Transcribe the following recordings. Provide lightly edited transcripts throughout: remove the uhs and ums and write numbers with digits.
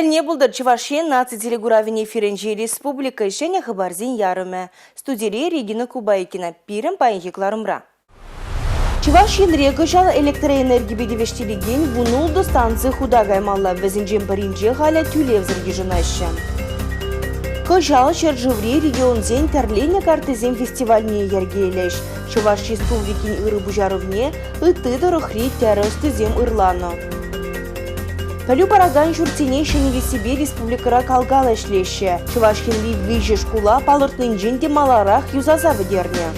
Пәлне бұлдыр Чувашия наци телегуравине Ференжи Республика ішене хабарзин ярыме. Студире Регина Кубайкина. Пирім пайынхекларымра. Чувашин регі жал электроэнергии бедевештелеген бұнулды станции худагаймалла візінжен бірінже ғаля тюлевзірге жынайшы. Кожал Шержеври регионзен тәрлене картезен фестивальне ергейлеш. Чуваш Республикин ыры бұжарывне ыты дұрықри тәрістізем ырланы. Пәлю бараган жұртене шенеге себе республикара калгала ішлеші. Чувашкинли вижі шкула палыртның женде маларақ юзаза бідерне.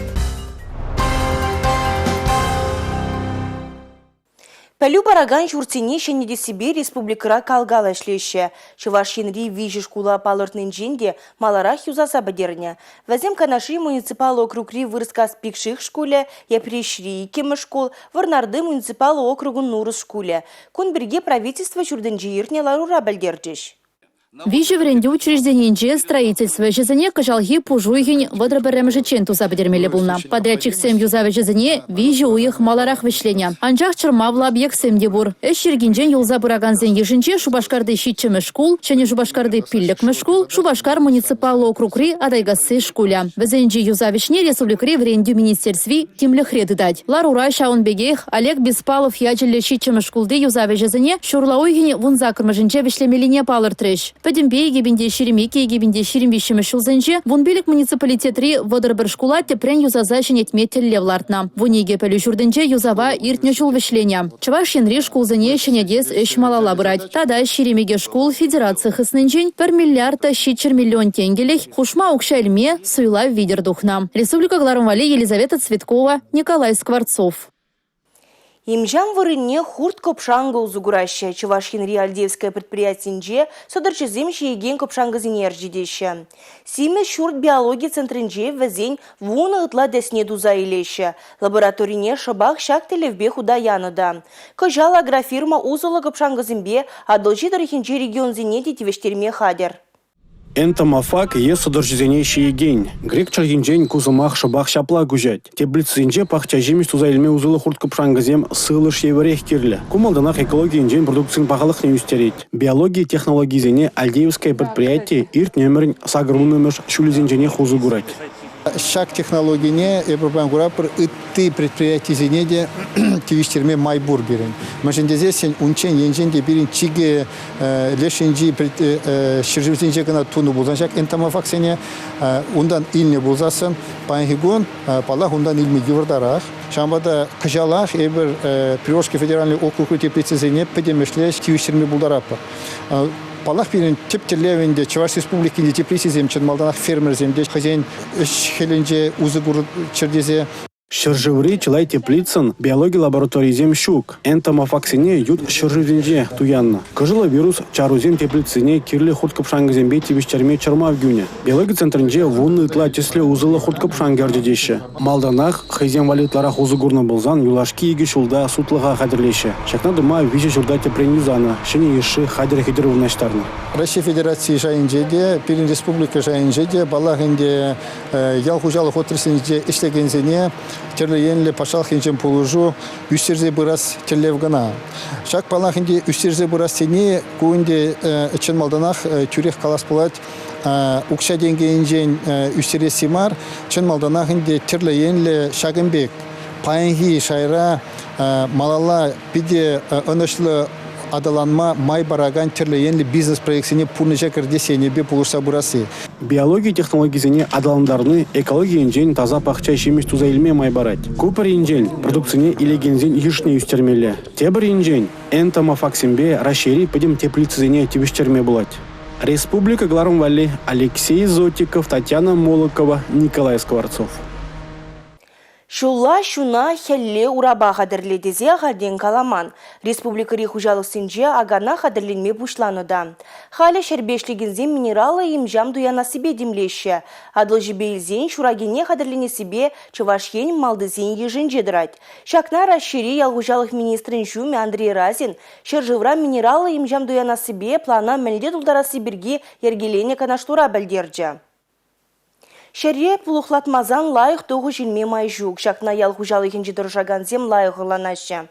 Пәлю бараган жұртене шенеге себе республикара калгала ішлеші. Чувашкинли вижі шкула палыртның женде маларақ юзаза бідерне. Вәзем канаши муниципалы округри вырска спикших школе, япрешри кемі школ, варнарды муниципалы округун нурыс школе. Кун бірге правительство жүрдінжі ерне ларура бәлдердіш. Вижи вренде учрежденинче строительство жезене кожалги пужуйгин водроберемжечен туза бедермеле булна. Подрядчик сем юзаве жезене вижи уих маларах вишленя. Анжах чырмавла объект семде бур. Эшергинжен юлза бураганзен ежинче Шубашкарды щитчеме шкул, чене Шубашкарды пиллекме шкул, Шубашкар муниципалы округри адайгасы шкуля. Везенжи юзавишне республикри вренде министерстви тимлехре дать. Ларура Шаунбегех Олег Беспалов яджеле щитчеме шкулды юзаве жезене шурлауйгине вунзакрмажинче вишлемелине палыр треш. Пәдімбе егебінде шеремеке егебінде шерембешімі шылзынже, вунбелік муниципалитетри водырбір шкула тепрен юзаза женетме теллевлартна. Вунеге пәлі жүрдінже юзава иртне жыл вишленя. Чываш енри шкулзыне шенедес эш малала бұрад. Тада шеремеге шкул федерация хыснынжен 1 миллиард 6 миллион тенгелек хушма укшайльме суйла видер духна. Республика Гларумвали Елизавета Цветкова, Николай Скворцов. Имжам вырынне хурт копшанга узугураща. Чувашин реальдевское предприятиенже содорчезем шиеген копшанга зенержидеща. Симе шурт биологии центринже везень вуна ытла десне дуза илеща. Лабораторине шабах шак телевбе худа яныда. Кожала агрофирма узола копшанга зембе, а должи дорохинже регион зенети тивештерме хадер. Энтомофак е содоржизенейший егень. Грек чаргинжень кузымах шабах шапла гужать. Теблицинже пахча жемиш туза илме узылы хурт копшангазем сылыш еврех кирле. Кумалданах экология инжень продукцин пахалых не устереть. Биология технологии зене альдеевское предприятие ирт нөмірін сагрунымыш шулизенжене хузу гурать. Шаг технологине Европа ты предприятие зенеде тивиштерме майбургерин. Машиндезесен унчен енженде бирин чиге лешенжи ширжевзенже гана туну булзаншак энтомофаксене ундан илне булзасын панхигон палах ундан илме гивардарах. Шамбада кыжалах эбер Приволжский федеральный округ теплицезене педемешлеш тивиштерме булдарапа. Палах бирин тептелевенде Чуваш Республикинде теплиси земчен малданах фермер земде хозяин хеленже узыгур чердезе. Шержеври чылай теплицын биология лаборатории зем щук. Энтомофаксине ют шержевринже туянна. Кыжыла вирус чарузем теплицыне кирле хурткапшанга зембе тивиштерме чармав гюне. Биология центринже вунны ытла тесле узылы хурткапшанга ардедеше. Малданах хозяин валитларах узыгурна болзан юлашки иги шулда сутлыга хадерлеше. Шакна дыма виже журда тепрен юзана. Шене еши хадер хидровнаштарна. Россия Федерации жайынжеде, Пирин Республика жайынжеде, балагынде ялхужалы хотрысынде иштегензене терлеенле пашалхинчен полужу үстерзе бырас телевгана. Шак палахинде үстерзе бырас тене куынде чын малданах тюрех калас болат укша денгейінжен үстере симар чын малданахинде терлеенле шагынбек пайынги шайра малала биде ынышлы адаланма май бараган терлеенли бизнес проектсине пурныжа кірдесене бе пулышса бурасы. Биология технологизине адаландарны экология инжень таза пахча шемиш туза илме май барать. Купер инжень продукцине илегензен ешне юстермеле. Тебір инжень энтомофаксимбе расшири пыдем теплицезене тивиштерме булать. Республика Гларумвали, Алексей Зотиков, Татьяна Молокова, Николай Скворцов. Шула шуна хелле ураба хадырледезе ғаден каламан. Республика рехужалық сенже агана хадырленме бушланыда. Халі шербешлігінзен минералы имжам дуяна себе демлеші. Адыл жібейлзен шурагене хадырлене себе Чувашен малдызен ежін жедірать. Шакна расшири ялғужалық министрін жуме Андрей Разин шержевра минералы имжам дуяна себе плана мәлде дулдарасы бірге ергелене канаштура бәлдерджа. Шерре пулухлатмазан лайық тоғы жылме май жүк. Шакна ялғужалы хенжі дұржаган зем лайық ұрланашы.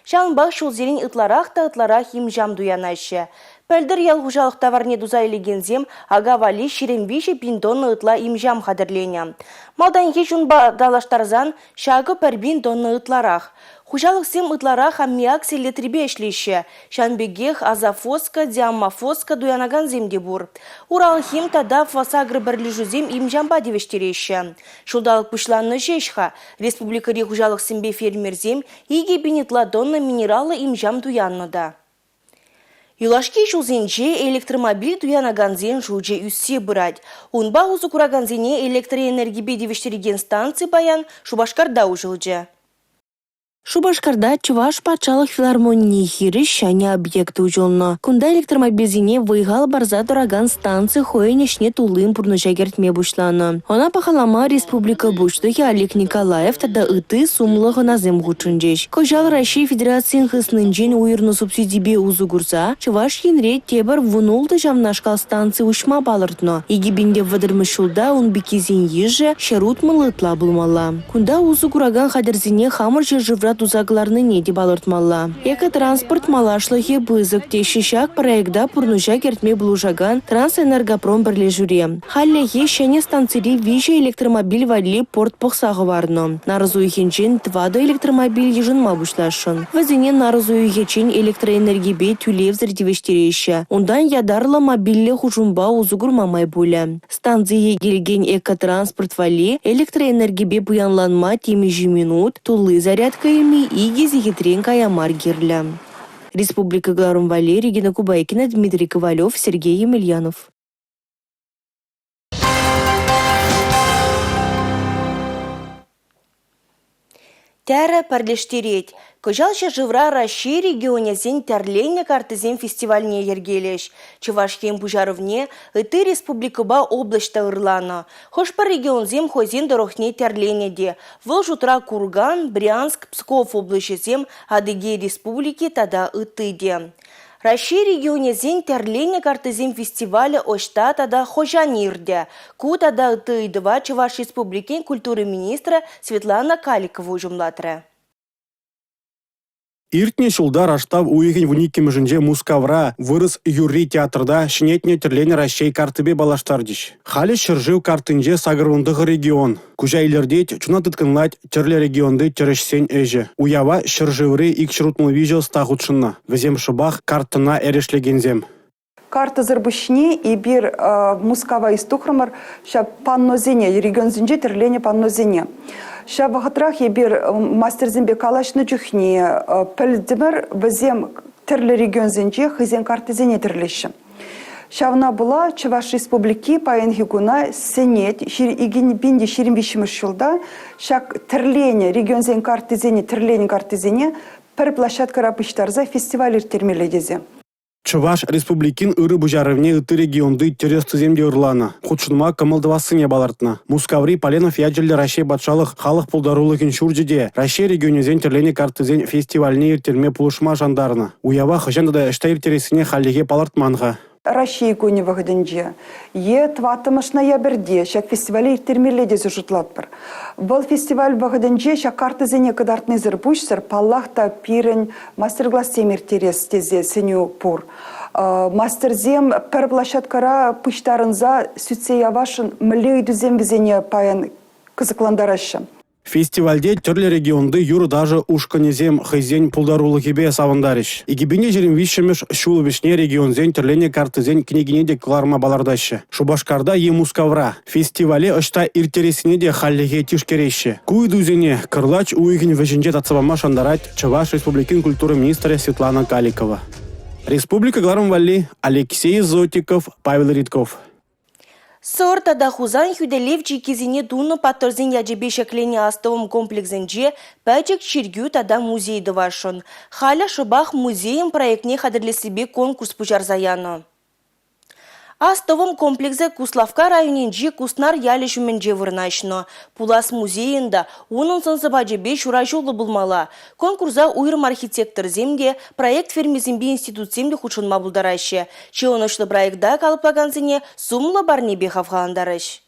Шаңбақ шулзерін ытларақ та ытларақ им жам дуянашы. Пәлдір ял хужалық товарне дузайлегензем ага вали шерембеші бинтонны ытла имжам хадырлене. Малдан хешун далаштарзан шагы пәр бинтонны ытларах. Хужалық сем ытларах аммиак селетребе эшлеші. Шанбегех азофоска, диаммофоска дуянаган земде бур. Урал хим тада фасагры бірліжузем имжамба девештереші. Шудалық пышланны жешха. Республикари хужалық сембе фермерзем иге бинетла донны минералы имжам дуянныда. Юлашки жулзенже электромобиль туянаганзен жулже үссе бұрад. Унба узу кураганзене электроэнергибе девештереген станции баян Шубашкарда ужылже. Шубашкарда Чуваш патшалық филармонии хирі шәне объекты ұжылны. Кунда электромобильзіне выйғал барза дұраган станции хойнешне тулым пұрныжа кертме бұшланы. Она пахалама республика бұштығы Олег Николаев тада ыты сумлығы назым ғучынжеш. Кожал Россия Федерациян хыснынжен уйырны субсидибе узу гурса, Чуваш енре тебір вунулды жамнашкал станции ұшма балыртны. Егебінде вадырмышылда унбекезен ежі шарутмылы ытла бұлмала. Кунда узу гураган хадырзіне хамыр жержывра тузагларны неде балыртмалла. Эко-транспорт малашлығы бызық тешішак проекта пұрнужа кертме бұлужаган Трансэнергопром бірле жүре. Халлеге шәне станцири вижа электромобиль вали порт пұқсағы варны. Нарызу ехенчен твады электромобиль ежінма бұшлашын. Вазіне нарызу ехенчен электроэнергибе тюлев зірдевештереші. Ондан ядарла мобилле хужумба узугур мамай бұлі. Станция егелген эко-транспорт вали электроэнергибе бұянланма темежі минут тулы зарядка иги зигитрен каямар гирля. Республика Гларум-Вали, Регина Кубайкина, Дмитрий Ковалев, Сергей Емельянов. Тәрі пәрлештерет. Көжалшы жывра Россия регионезен тәрлене картызен фестивальне ергелеш. Чувашкен пужаровне ыты республикаба облачта ырланы. Хошпар регионзем хозен дорохне тәрленеде. Выл жутра Курган, Брянск, Псков облачезем Адыгей республики тада ытыде. Россия регионезен тәрлене картызен фестивалі ошта тада хожаны ирде. Ку тада ытыдыва Чуваш республикен культуры министра Светлана Каликова ужумлатры. Иртне шулдар аштав уйген вуникемежінже мускавра вырыс юрри театрда шнетне тірлене Россия картыбе балаштардиш. Халі шыржыв картынже сагырвындығы регион. Кужа илердет чуна тыткынлать тірлі регионды тірешсен әжі. Уява шыржывры икшрутмыл вижел стахутшынна. Візем шыбах картына әрешлегензем. Карта зырбышне и бир мускава истухрамар ша паннозене, регион зинже тірлене паннозене. Ша вахатрах и бир мастер зимбе калашны жүхне, пәлдімір візем тірлі регион зинже хызен карта зене тірлеші. Шавна была Чуваш республики паенхигуна сенет, игин бинди 25 жылда, шак тірлене, регион зен карта зене, тірлене карта зене, пір площадка рапыштарза фестиваль термеледезе. Чуваш республикин ыры бұжарывне ыты регионды терестіземде ырланы. Худшынма кымылдывасыне балартына. Мускаври Поленов яджелі Россия батшалық халық пулдарулығын шуржеде. Россия регионезен терлене картызен фестивальне иртерме пулышма жандарына. Уява хыжандыда ішта иртересіне халеге палартманға. Россия көне вағыдынже. Е 20 ноябрьде шак фестивале иртермеледе зұжытлатпыр. Бұл фестиваль вағыдынже шак картызене кадартны зырбушсыр паллахта пирін мастер-класс теміртерес тезе сеню пур. Мастерзем пір площадкара пыштарынза сүтсе явашын мілі үйдізем візене паян кызыкландарашы. Фестивальде түрлі регионды юры даже ушканезем хызен пулдарулығыбе савандарыш. Игибине жерім вишемеш шулывишне регионзен түрлене картызен княгине де кларма балардашы. Шубашкарда емускавра. Фестивале ышта иртересіне де халлеге тишкереші. Куйдузене кырлач уйгін вежінже тацавама шандарать Чуваш республикин культуры министра Светлана Каликова. Республика Гларум-Вали, Алексей Зотиков, Павел Ритков. Сорта да хузан хюделевчи кизине дуну паттерзин яджебе шеклене астовым комплексенже пәчек чиргю тада музей дывашын. Халя шыбах музейм проектне хадырле себе конкурс пужарзаяны. Астовым комплексе Куславка районенже Куснар ялі жүменже вырнашыны. Пулас музейында оның сынсы баджебе шура жолы bulmala. Конкурса уйрым архитектор земде проект фермезембе институт земде худшынма бұлдарашы. Чеонышлы проектда калыплаганзыне сумлы барнебе хавғандарыш.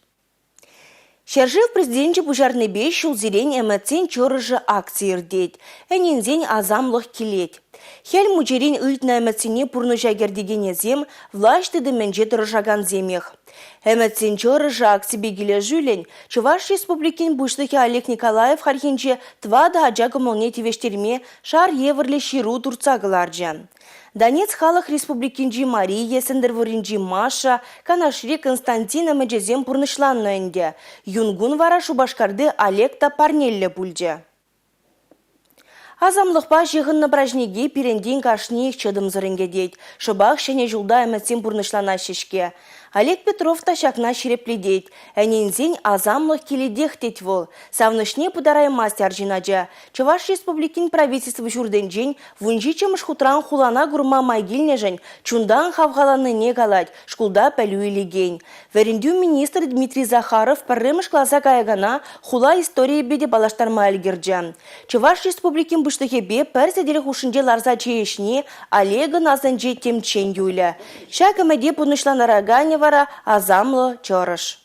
Шержив президентче пужарнебе шул зелень эмэцен чорыжы акции ирдет. Энензен азамлық келет. Хел мучерин ыльт нәмәтсене пурныша кердегенезем власть тыдыменже тұрышаган земех. Әмәтсенче рыжак себе келе жүлен, Чуваш республикин бұштығы Олег Николаев хархинче твада аджа коммуне тивештерме шар еврле ширу турцагыларжа. Донец халық республикинжи Мария, Сендерворинжи Маша, Канашри Константина мәжезем пурнышланны әнде. Юнгун вара Шубашкарды Олег та парнелле бүлде. Азамлықпа жығынны бражнеге перенден кашни чыдым зырынге дейд. Шыбақ шәне жылда әмәтсен пурнышлана шешке. Олег Петров та шакна шерепледейд. Әнензен азамлық келедех тет вол. Савнышне пударай мастер жинаджа. Чуваш республикин правительство жүрденжен вунжи чымыш хутран хулана гурма майгилне жын. Чундан хавгаланы не галать. Шкулда пәлю илеген. Вәрендю министр Дмитрий Захаров пәрремыш класа каягана хула история беде балаштарма әлгірджа. Чуваш республикин бұштығебе пәрседелі хушынже ларза чейшне Олега назанже темчен юля. Шакамеде пунышланарагане вара азамлы чорыш.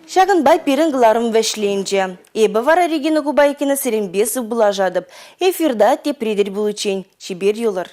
Шагын бай пирін ғыларым вәшленже. Эбі вара Регина Кубайкина сіренбесі бұлажадып. Эфирда тепредер бұлычен. Чебер юлар.